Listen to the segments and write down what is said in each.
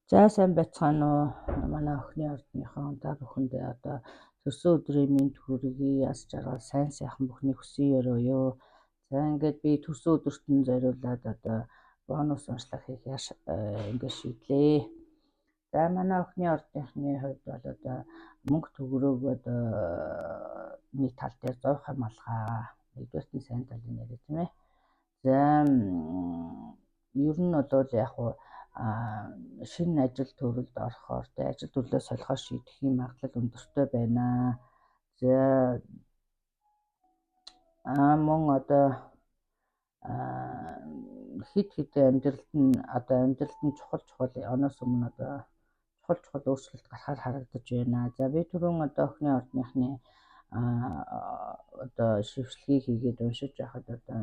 За сайн байцгаана уу? Манай охины ордныхон та бүхэндээ одоо төрсөн өдрийн мэнд хүргэе. Яс жаргал сайн сайхан бүхний хүсье өрөөё. За ингээд би төрсөн өдөрт нь зориулаад одоо бонус уншлага хийх ингээд шийдлээ. За манай охины ордныхны хувьд бол одоо мөнгө төгрөг одоо нийт тал дээр 100 малгай. Нэгдүгээрт нь сайн талын нэрээ тийм ээ. За ер нь бол яг уу шинэ ажил төрөлд орохоор ажил төрлөө солихоор шийдэхийн магадлал өндөртэй байна. За мөн одоо хит амьдралд нь чухал оноос өмнө одоо чухал өөрчлөлт гарахаар харагдаж байна. За би түрүүн одоо охины ордныхны одоо шившлгийг хийгээд уншиж байхад одоо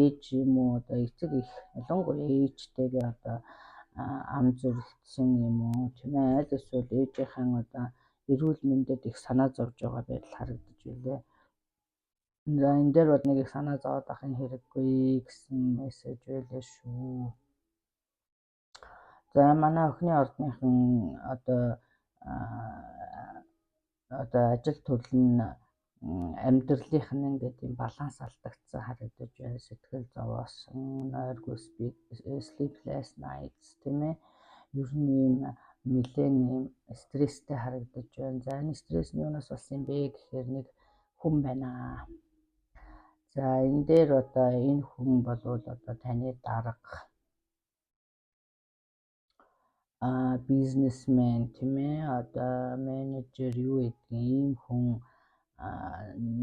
ээж юм уу одоо эцэг их ялангуяа ээжтэйгээ одоо ам зүрэлтсэн юм уу тийм ээ, аль эсвэл ээжийнхэн одоо эрүүл мэндэд их санаа зовж байгаа байдал харагдаж байлаа. За энэ дээр бол нэг их санаа зовоод ахын хэрэггүй гэсэн мессеж байлаа шүү. За манай охины ордныхан одоо ажил төрөл нь амьдралынх нь ингээд юм баланс алдагдсан харагдаж байна. Сэтгэл зовоосон, нойргүй sleepless nights тийм ээ. Ер нь юм нэлээд юм стресстэй харагдаж байна. За энэ стресс нь юунаас болсон юм бэ гэхээр нэг хүн байна. За энэ дээр одоо энэ хүн болвол одоо таны дарга бизнесмен тийм ээ, одоо менежер юу гэдгийг ийм хүн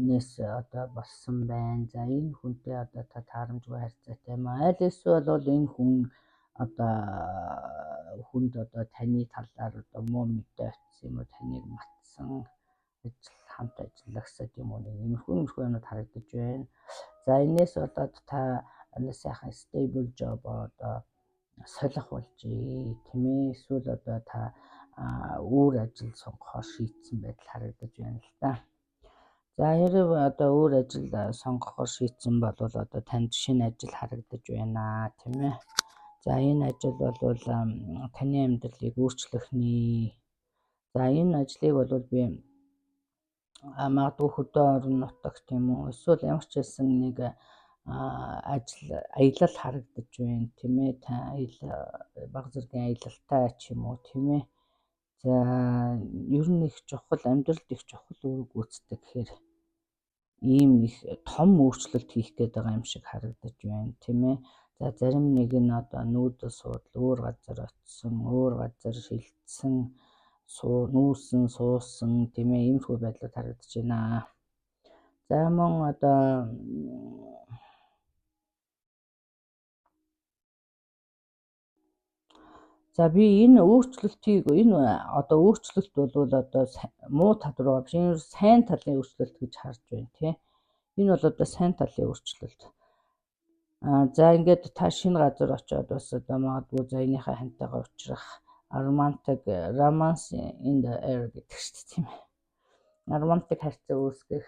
нэс одоо болсон байна. За энэ хүнтэй одоо та таарамжгүй харьцаатай юм аа. Аль эсвэл бол энэ хүн одоо хүнд одоо таны талаар одоо муу мэдээ очсон юм уу, таныг матсан, хамт ажиллагсад юм уу, нэг иймэрхүү юмнууд харагдаж байна. За энэс болоод та сайхан stable job одоо солих болжээ тийм ээ. Эсвэл одоо та өөр ажил сонгохоор шийдсэн байдал харагдаж байна л да. За хэрэг одоо өөр ажил сонгохоор шийдсэн бол одоо танд шинэ ажил харагдаж байна тийм ээ. За энэ ажил бол таны амьдралыг өөрчлөхний. За энэ ажлыг бол би магадгүй хөдөө орон нутагт тийм үү, эсвэл ямар ч хэлсэн нэг аялал харагдаж байна тийм ээ. Та баг зэргийн аялалтай ч юм уу тийм ээ. За ер нь их чухал, амьдралд их чухал үүрэг гүйцэтгэх гэхээр ийм их том өөрчлөлт хийх гээд байгаа юм шиг харагдаж байна тийм ээ. За зарим нэг нь одоо нүүдэл суудал өөр газар очисон, өөр газар шилжсэн, нүүсэн, суусан тийм ээ, иймэрхүү байдлууд харагдаж байна. За мөн одоо за би энэ өөрчлөлт бол одоо муу тал руу биш, энэ сайн талын өөрчлөлт гэж харж байна тийм. Энэ бол одоо сайн талын өөрчлөлт. За ингээд та шинэ газар очиод бас одоо магадгүй за энийхээ хантайгаа уулзрах romance in the air гэдэг шүү дээ тийм ээ. Романтик харьцаа үүсгэх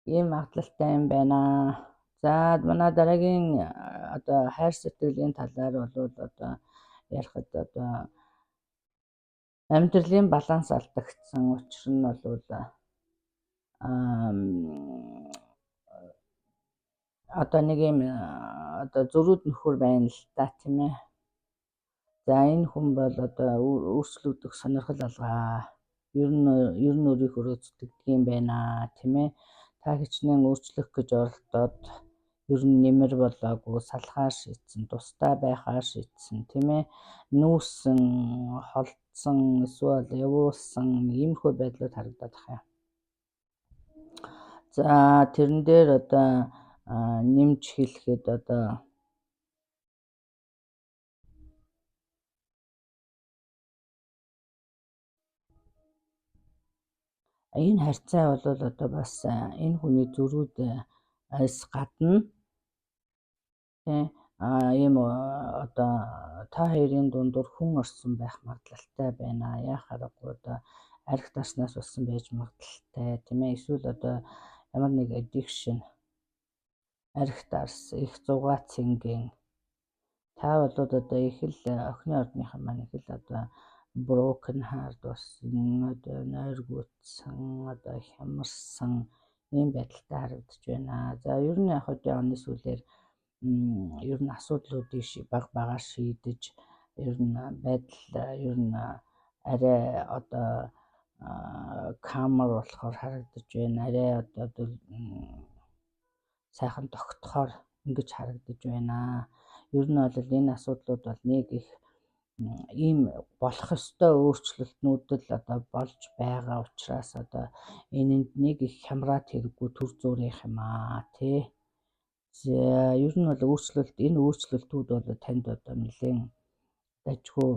ийм магадлалтай юм байна. За манай дараагийн одоо хайр сэтгэлийн талаар бол одоо ярихад одоо амьдралын баланс алдагдсан учир нь бол одоо нэг юм одоо зөрүүд нөхөр байна л да тийм ээ. За энэ хүн бол одоо өөрчлөгдөх сонирхол алгаа. Ер нь өөрийнхөө зүтгэдэг юм байна тийм ээ. Та хичнээн өөрчлөх гэж оролдоод ер нь нэмэр болоогүй, салхаар шийдсэн, тустай байхаар шийдсэн тийм ээ. Нүүсэн, холдсон, эсвэл явуулсан иймэрхүү байдлууд харагдаад байна. За тэрэн дээр одоо нэмж хэлэхэд одоо энэ харьцаа бол одоо бас энэ хүний зөрүүдээс гадна тийм ийм одоо та хоёрын дундуур хүн орсон байх магадлалтай байна. Яахааргүй одоо арх дарснаас болсон байж магадaltaй тийм ээ. Эсвэл одоо ямар нэг addiction, арх дарс, их зугаа цэнгийн та бол одоо их л охины ордныхан маань их л одоо broken heart болсон, одоо нойргуудсан, одоо хямарсан ийм байдалтай харагдаж байна. За ер нь яг одоо оны сүүлээр ер нь асуудлуудыг багаар шийдэж ер нь байдал ер нь арай одоо calmer болохоор харагдаж байна. Арай одоо сайхан тогтохоор ингэж харагдаж байна. Ер нь бол энэ асуудлууд бол нэг их ийм болох ёстой өөрчлөлтнүүд л одоо болж байгаа учраас одоо энэнд нэг их хямраад хэрэггүй төр зүрийнх юм аа тий. За ер нь бол энэ өөрчлөлтүүд бол танд одоо нэлээд дажгүй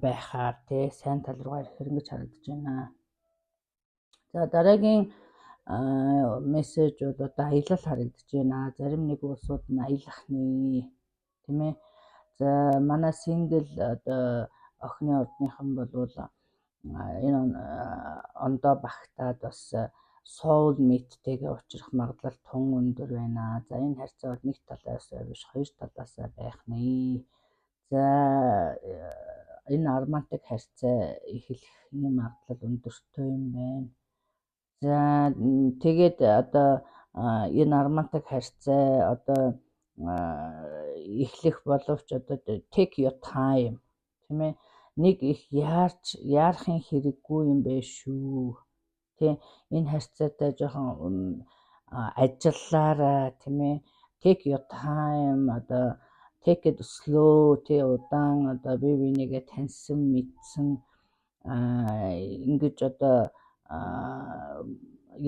байхаар тий сайн тал руугаа ирэх ингэж харагдаж байна. За дараагийн мессеж бол одоо аялал харагдаж байна. Зарим нэг улсууд нь аялахны тийм ээ. За манай сингл одоо охины ордныхан бол энэ ондоо багтаад бас soul mate-тэйгээ уулзах магадлал тун өндөр байна. За энэ харьцаа бол нэг талаас биш хоёр талаас байх нэ. За энэ романтик харьцаа эхлэхний магадлал өндөртэй юм байна. За тэгээд одоо энэ романтик харьцаа одоо эхлэх боловч одоо take your time тийм ээ. Нэг их яарахын хэрэггүй юм байна шүү. Тэ энэ харьцаатай жоохон ажиллаараа тийм ээ. Take your time одоо take it slow тий удаан одоо бие бинийгээ таньсан мэдсэн ингэж одоо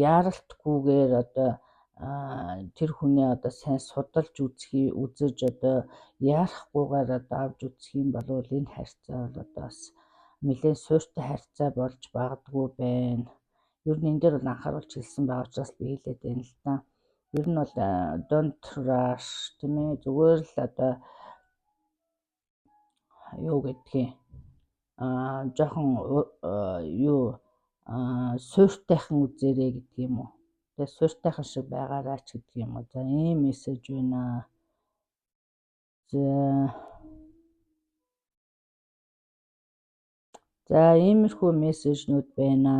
яаралтгүйгээр одоо тэр хүний одоо сайн судалж үзэж одоо яарахгүйгээр одоо авч үзэх юм бол энэ харьцаа бол одоо бас нэлээд суйртай харьцаа болж багдгүй байна. Ер нь энэ дээр бол анхааруулж хэлсэн байгаа учраас би хэлээд байна л да. Ер нь бол don't rush тийм ээ. Зүгээр л одоо юу гэдгийг жоохон суйртайхан үзээрэй гэдэг юм уу. Тэгээ суйртайхан шиг байгаарай ч гэдэг юм уу. За ийм мессеж байна. За иймэрхүү мессежнүүд байна.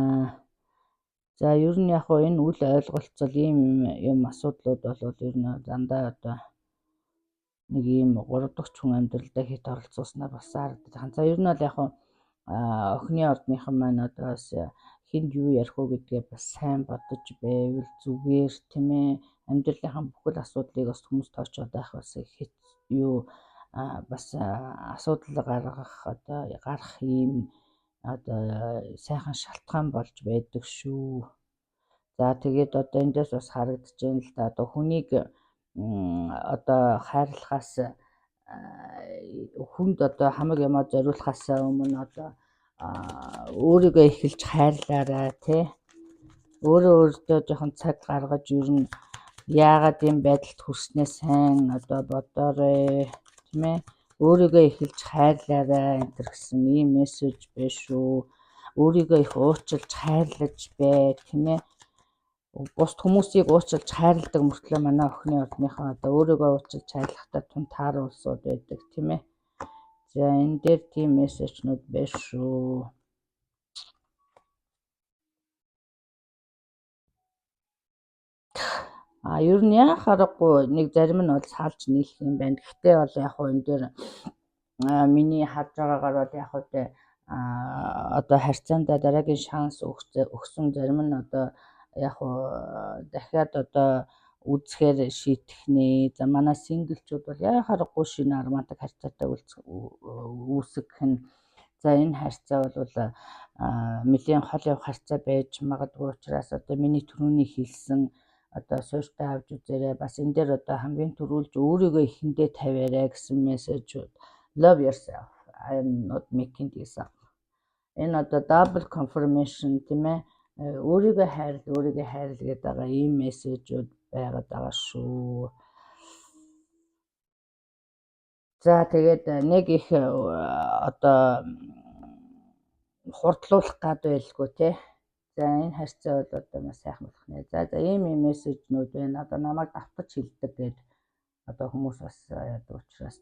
За ер нь яг энэ үл ойлголцол ийм юм асуудлууд бол ер нь дандаа одоо нэг ийм 3 дахь хүн амьдралдаа хит оролцуулснаар болсон харагдаж. За ер нь бол яг охины ордныхан маань одоо бас хинд юу ярих уу гэдгээ бас сайн бодож байвал зүгээр тийм ээ. Амьдралынхаа бүхэл асуудлыг бас хүмүүс тоочоод байх бас хит юу бас асуудал гарах ийм одоо сайхан шалтгаан болж байдаг шүү. За тэгээд одоо эндээс бас харагдаж байна л да. Одоо хүнийг одоо хайрлахаас хүнд одоо хамаг юмаа зориулахаас өмнө одоо өөрийгөө эхэлж хайрлаарай тий. Өөртөө жоохон цаг гаргаж ер нь яагаад ийм байдалд хүрснээ сайн одоо бодоорой тийм ээ. Өөрийгөө эхэлж хайрлаарай энэ гэсэн ийм мессеж байна шүү. Өөрийгөө их уучлж хайрлаж бай тийм ээ. Бус хүмүүсийг уучлж хайрладаг мөртлөө манай охины ордныхоо одоо өөрийгөө уучлж хайрлахтаа тун тааруу улсууд байдаг тийм ээ. За энэ дээр тийм мессежнүүд байна шүү. Ер нь яхаарахгүй нэг зарим нь бол салж нийлэх юм байна. Гэхдээ бол яг хөө энэ дээр миний харж байгаагаар бол яг хөө одоо харьцаандаа дараагийн шанс өгсөн зарим нь одоо яг дахиад одоо үзэхээр шийдэх нэ. За манай синглчүүд бол яхаарахгүй шинэ романтик харьцаатай үүсгэх нь. За энэ харьцаа бол нэлийн хол явах харьцаа байж магадгүй учраас одоо миний түрүүний хэлсэн одоо суйртай авч үзээрэй. Бас энэ дээр одоо хамгийн түрүүлж өөрийгөө ихэндээ тавиарай гэсэн мессежүүд. Love yourself. I am not making this up. Энэ одоо double confirmation тийм ээ. Өөрийгөө хайрл гэдэг байгаа ийм мессежүүд байгаад байгаа шүү. За тэгээд нэг их одоо хурдлуулах гад байлгүй тий. За энэ харьцаа бол одоо маш сайхан болох нэ. За ийм мессежнүүд байна. Одоо намайг давтаж хэлдэг гэдэг одоо хүмүүс бас яадаг учраас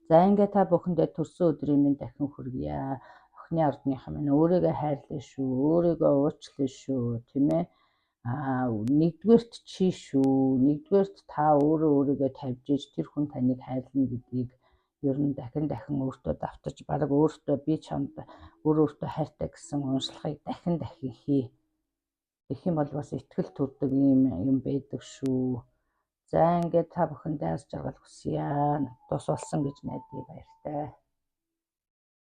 за ингээ та бүхэндээ төрсөн өдрийн минь дахин хүргье. Охины ордныхан минь өөрийгөө хайрлаа шүү, өөрийгөө уучлаа шүү, тийм ээ. Нэгдүгээрт чи шүү, нэгдүгээрт та өөрийгөө тавьж иж тэр хүн таныг хайрлна гэдгийг ер нь дахин өөртөө давтаж бараг өөртөө би чамд өөртөө хайртай гэсэн уншлагыг дахин хий. Тэгэх юм бол бас итгэл төрдөг юм байдаг шүү. За ингээд та бүхэндээ аз жаргал хүсье. Тус болсон гэж найдаа баяртай.